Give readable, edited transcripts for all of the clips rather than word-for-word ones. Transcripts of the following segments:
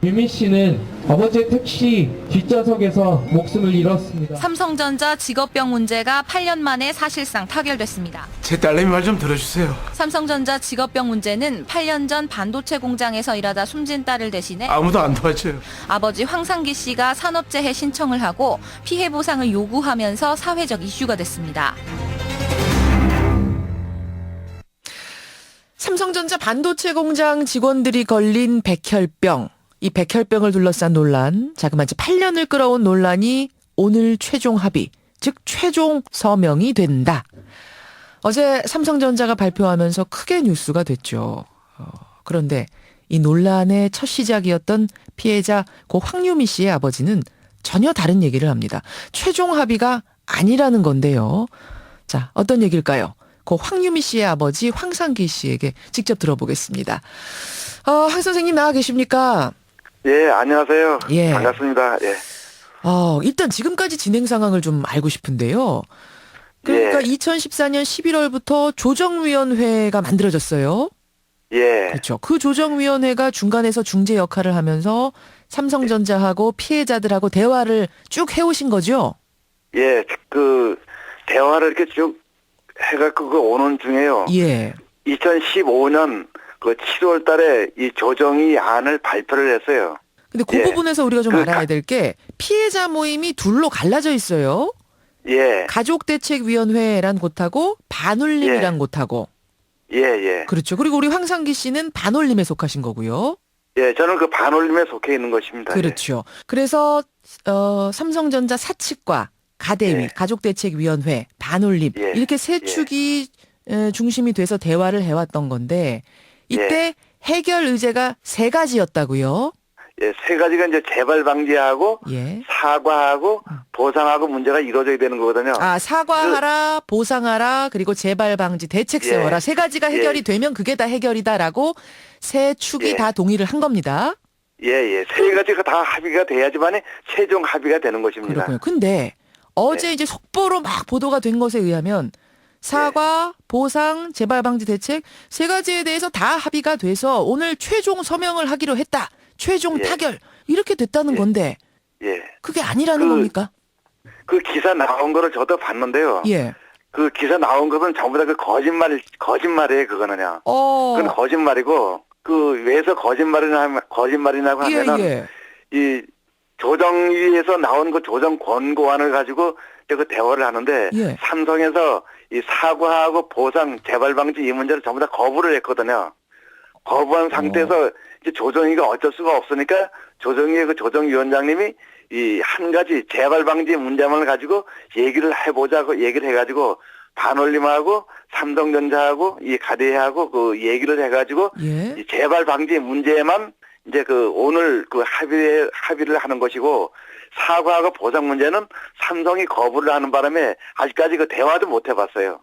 유미 씨는 아버지의 택시 뒷좌석에서 목숨을 잃었습니다. 삼성전자 직업병 문제가 8년 만에 사실상 타결됐습니다. 제 딸내미 말 좀 들어주세요. 삼성전자 직업병 문제는 8년 전 반도체 공장에서 일하다 숨진 딸을 대신해 아무도 안 도와줘요. 아버지 황상기 씨가 산업재해 신청을 하고 피해 보상을 요구하면서 사회적 이슈가 됐습니다. 삼성전자 반도체 공장 직원들이 걸린 백혈병. 이 백혈병을 둘러싼 논란, 자그마치 8년을 끌어온 논란이 오늘 최종 합의, 즉 최종 서명이 된다. 어제 삼성전자가 발표하면서 크게 뉴스가 됐죠. 그런데 이 논란의 첫 시작이었던 피해자 고 황유미 씨의 아버지는 전혀 다른 얘기를 합니다. 최종 합의가 아니라는 건데요. 자, 어떤 얘기일까요? 고 황유미 씨의 아버지 황상기 씨에게 직접 들어보겠습니다. 황 선생님 나와 계십니까? 예, 안녕하세요. 예. 반갑습니다. 예. 일단 지금까지 진행 상황을 좀 알고 싶은데요. 그러니까 예. 2014년 11월부터 조정위원회가 만들어졌어요. 예. 그렇죠. 그 조정위원회가 중간에서 중재 역할을 하면서 삼성전자하고 피해자들하고 대화를 쭉 해오신 거죠? 예, 그, 대화를 이렇게 쭉 해갖고 그 오는 중에요. 예. 2015년 그 7월 달에 이 조정위 안을 발표를 했어요. 근데 그 예. 부분에서 우리가 좀 그 알아야 될 게 피해자 모임이 둘로 갈라져 있어요. 예. 가족대책위원회란 곳하고 반올림이란 곳하고. 예, 예. 그렇죠. 그리고 우리 황상기 씨는 반올림에 속하신 거고요. 예, 저는 그 반올림에 속해 있는 것입니다. 그렇죠. 그래서 삼성전자 사측과 가대위, 예. 가족대책위원회, 반올림 예. 이렇게 세 예. 축이 중심이 돼서 대화를 해왔던 건데 이때 해결 의제가 세 가지였다고요. 예, 세 가지가 이제 재발 방지하고 예. 사과하고 보상하고 문제가 이루어져야 되는 거거든요. 사과하라, 보상하라, 그리고 재발 방지 대책 예. 세워라. 세 가지가 해결이 예. 되면 그게 다 해결이다라고 세 축이 예. 다 동의를 한 겁니다. 예, 예. 세 가지가 다 합의가 돼야지만이 최종 합의가 되는 것입니다. 그렇군요. 근데 어제 이제 속보로 막 보도가 된 것에 의하면 사과, 보상, 재발 방지 대책 세 가지에 대해서 다 합의가 돼서 오늘 최종 서명을 하기로 했다. 최종 예. 타결 이렇게 됐다는 예. 건데 예. 그게 아니라는 겁니까? 그 기사 나온 거를 저도 봤는데요. 예. 그 기사 나온 것은 전부 다 그 거짓말이에요, 그거는요. 그건 거짓말이고, 그, 왜서 거짓말이냐고 예, 하면은, 예. 이 조정위에서 나온 그 조정 권고안을 가지고 그 대화를 하는데, 예. 삼성에서 이 사과하고 보상, 재발 방지 이 문제를 전부 다 거부를 했거든요. 거부한 상태에서 이제 조정위가 어쩔 수가 없으니까 조정위의 그 조정위원장님이 이 한 가지 재발 방지 문제만을 가지고 얘기를 해보자고 얘기를 해가지고 반올림하고 삼성전자하고 이 가대하고 그 얘기를 해가지고 예. 이 재발 방지 문제만 이제 그 오늘 그 합의를 하는 것이고 사과하고 보상 문제는 삼성이 거부를 하는 바람에 아직까지 그 대화도 못 해봤어요.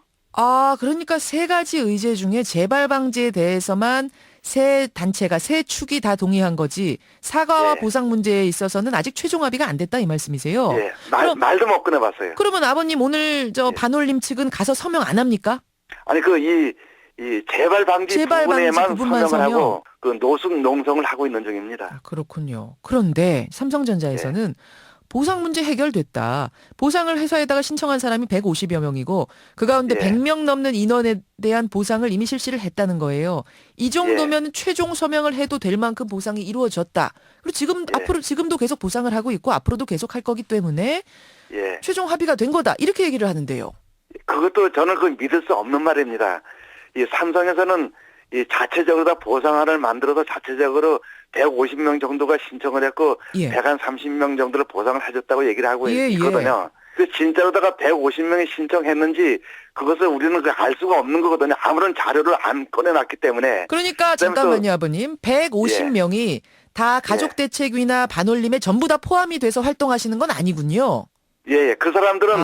그러니까 세 가지 의제 중에 재발 방지에 대해서만 세 단체가 세 축이 다 동의한 거지 사과와 예. 보상 문제에 있어서는 아직 최종 합의가 안 됐다 이 말씀이세요. 예, 그럼 말도 못 꺼내봤어요. 그러면 아버님 오늘 저 예. 반올림 측은 가서 서명 안 합니까? 아니 이 재발 방지 재발 방지 부분에만 부분만 서명을 서명? 하고 그 농성을 하고 있는 중입니다. 그렇군요. 그런데 삼성전자에서는 보상 문제 해결됐다. 보상을 회사에다가 신청한 사람이 150여 명이고 그 가운데 예. 100명 넘는 인원에 대한 보상을 이미 실시를 했다는 거예요. 이 정도면 최종 서명을 해도 될 만큼 보상이 이루어졌다. 그리고 지금도 계속 보상을 하고 있고 앞으로도 계속 할 거기 때문에 예. 최종 합의가 된 거다. 이렇게 얘기를 하는데요. 그것도 저는 그 믿을 수 없는 말입니다. 이 삼성에서는 이 자체적으로 다 보상안을 만들어서 자체적으로 150명 정도가 신청을 했고 예. 130명 정도를 보상을 해줬다고 얘기를 하고 예, 있거든요. 그 진짜로다가 150명이 신청했는지 그것을 우리는 알 수가 없는 거거든요. 아무런 자료를 안 꺼내놨기 때문에. 그러니까 잠깐만요, 아버님. 150명이 다 가족대책위나 반올림에 전부 다 포함이 돼서 활동하시는 건 아니군요. 예. 그 사람들은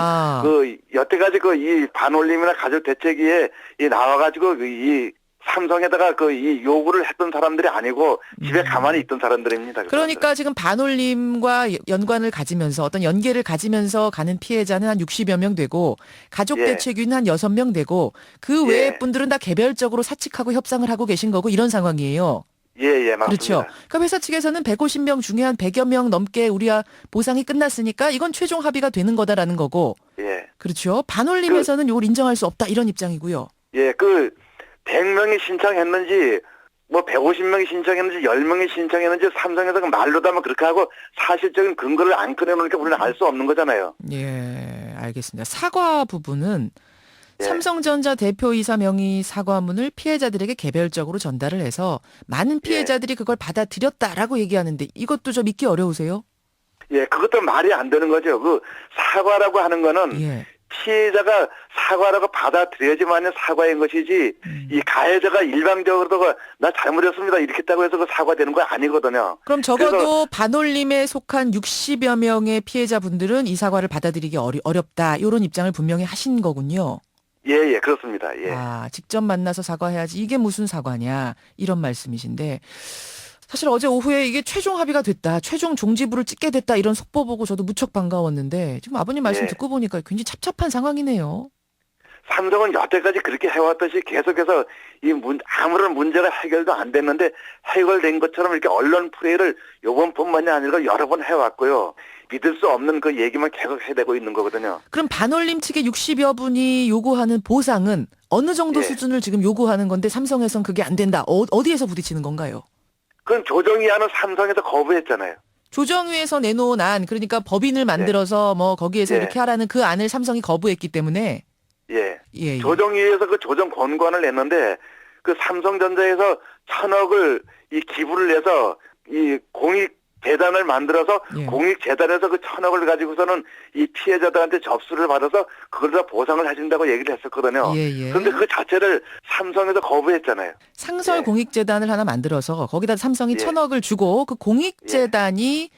그 여태까지 그 이 반올림이나 가족 대책위에 나와가지고 이 삼성에다가 그 이 요구를 했던 사람들이 아니고 집에 가만히 있던 사람들입니다. 그러니까 지금 반올림과 연관을 가지면서 어떤 연계를 가지면서 가는 피해자는 한 60여 명 되고 가족대책위는 한 6명 되고 그 외의 분들은 다 개별적으로 사측하고 협상을 하고 계신 거고 이런 상황이에요. 예. 예, 맞습니다. 그렇죠. 그러니까 회사 측에서는 150명 중에 한 100여 명 넘게 우리가 보상이 끝났으니까 이건 최종 합의가 되는 거다라는 거고. 예. 그렇죠. 반올림에서는 이걸 인정할 수 없다 이런 입장이고요. 예, 100명이 신청했는지, 150명이 신청했는지, 10명이 신청했는지, 삼성에서 말로다만 그렇게 하고 사실적인 근거를 안 꺼내놓으니까 우리는 알 수 없는 거잖아요. 예, 알겠습니다. 사과 부분은 예. 삼성전자 대표이사 명의 사과문을 피해자들에게 개별적으로 전달을 해서 많은 피해자들이 그걸 받아들였다라고 얘기하는데 이것도 좀 믿기 어려우세요? 예, 그것도 말이 안 되는 거죠. 사과라고 하는 거는 예. 피해자가 사과라고 받아들여야지만 사과인 것이지, 이 가해자가 일방적으로 나 잘못했습니다 이렇게 했다고 해서 사과되는 거 아니거든요. 그럼 적어도 반올림에 속한 60여 명의 피해자분들은 이 사과를 받아들이기 어렵다 이런 입장을 분명히 하신 거군요. 예, 그렇습니다. 예. 아, 직접 만나서 사과해야지 이게 무슨 사과냐 이런 말씀이신데 사실 어제 오후에 이게 최종 합의가 됐다. 최종 종지부를 찍게 됐다. 이런 속보 보고 저도 무척 반가웠는데 지금 아버님 말씀 예. 듣고 보니까 굉장히 찹찹한 상황이네요. 삼성은 여태까지 그렇게 해왔듯이 계속해서 아무런 문제가 해결도 안 됐는데 해결된 것처럼 이렇게 언론 플레이를 요번뿐만이 아니라 여러 번 해왔고요. 믿을 수 없는 그 얘기만 계속 해대고 있는 거거든요. 그럼 반올림 측의 60여 분이 요구하는 보상은 어느 정도 예. 수준을 지금 요구하는 건데 삼성에선 그게 안 된다. 어디에서 부딪히는 건가요? 그건 조정위안은 삼성에서 거부했잖아요. 조정위에서 내놓은 안, 그러니까 법인을 만들어서 거기에서 예. 이렇게 하라는 그 안을 삼성이 거부했기 때문에 예. 예. 조정위에서 그 조정 권고안을 냈는데 삼성전자에서 1,000억을 기부를 해서 공익재단을 만들어서 예. 공익재단에서 그 1,000억을 가지고서는 이 피해자들한테 접수를 받아서 그걸 다 보상을 해준다고 얘기를 했었거든요. 예. 그런데 그 자체를 삼성에서 거부했잖아요. 상설 예. 공익재단을 하나 만들어서 거기다 삼성이 예. 1,000억을 주고 그 공익재단이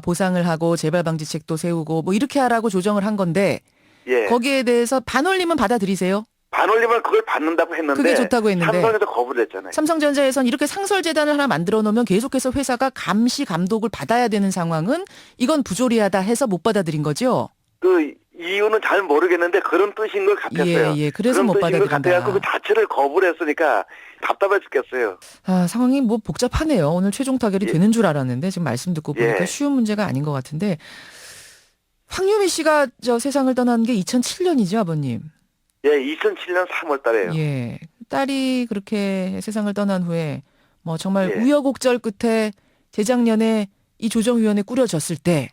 보상을 하고 재발방지책도 세우고 이렇게 하라고 조정을 한 건데 예. 거기에 대해서 반올림은 받아들이세요? 반올림은 그걸 받는다고 했는데 그게 좋다고 했는데 삼성에서 거부를 했잖아요. 삼성전자에선 이렇게 상설재단을 하나 만들어 놓으면 계속해서 회사가 감시 감독을 받아야 되는 상황은 이건 부조리하다 해서 못 받아들인 거죠? 이유는 잘 모르겠는데 그런 뜻인 것 같았어요. 예. 그래서 그런 못 뜻인 것 받아들인다. 같아서 그 자체를 거부를 했으니까 답답해 죽겠어요. 상황이 복잡하네요. 오늘 최종 타결이 예. 되는 줄 알았는데 지금 말씀 듣고 보니까 예. 쉬운 문제가 아닌 것 같은데 황유미 씨가 세상을 떠난 게 2007년이죠, 아버님. 예, 2007년 3월 달에요. 예. 딸이 그렇게 세상을 떠난 후에 정말 예. 우여곡절 끝에 재작년에 이 조정위원회 꾸려졌을 때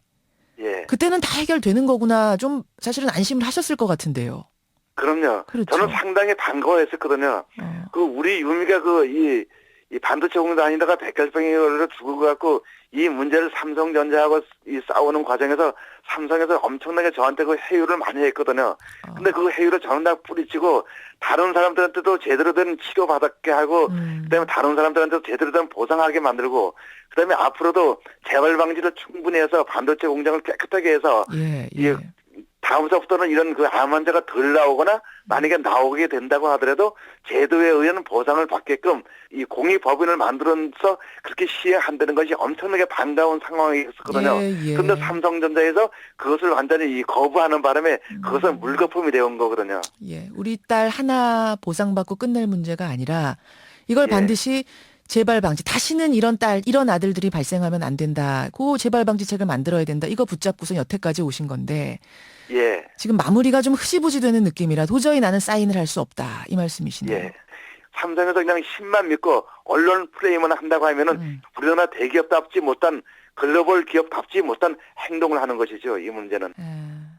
예. 그때는 다 해결되는 거구나 좀 사실은 안심을 하셨을 것 같은데요. 그럼요. 그렇죠. 저는 상당히 반가워했었거든요. 우리 유미가 이 반도체 공단에다가 백혈병이 걸려 죽어갖고 이 문제를 삼성전자하고 싸우는 과정에서 삼성에서 엄청나게 저한테 그 해유를 많이 했거든요. 근데 그 해유를 저는 다 뿌리치고 다른 사람들한테도 제대로 된 치료받게 하고 그다음에 다른 사람들한테도 제대로 된 보상하게 만들고 그다음에 앞으로도 재발 방지를 충분히 해서 반도체 공장을 깨끗하게 해서 예. 다음서부터는 이런 암 환자가 덜 나오거나 만약에 나오게 된다고 하더라도 제도에 의한 보상을 받게끔 이 공익법인을 만들어서 그렇게 시행한다는 것이 엄청나게 반가운 상황이었거든요. 예. 그런데 삼성전자에서 그것을 완전히 거부하는 바람에 그것은 물거품이 되온 거거든요. 예. 우리 딸 하나 보상받고 끝낼 문제가 아니라 이걸 예. 반드시 재발 방지. 다시는 이런 아들들이 발생하면 안 된다. 그 재발 방지책을 만들어야 된다. 이거 붙잡고서 여태까지 오신 건데 예. 지금 마무리가 좀 흐지부지 되는 느낌이라 도저히 나는 사인을 할 수 없다. 이 말씀이시네요. 예. 삼성에서 그냥 힘만 믿고 언론 플레이만 한다고 하면은 우리나라 대기업답지 못한 글로벌 기업답지 못한 행동을 하는 것이죠. 이 문제는.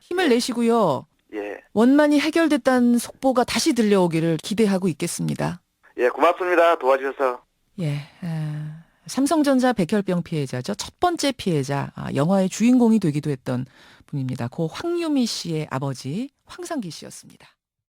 힘을 내시고요. 예. 원만히 해결됐다는 속보가 다시 들려오기를 기대하고 있겠습니다. 예, 고맙습니다. 도와주셔서. 예. 삼성전자 백혈병 피해자죠. 첫 번째 피해자, 영화의 주인공이 되기도 했던 분입니다. 고 황유미 씨의 아버지 황상기 씨였습니다.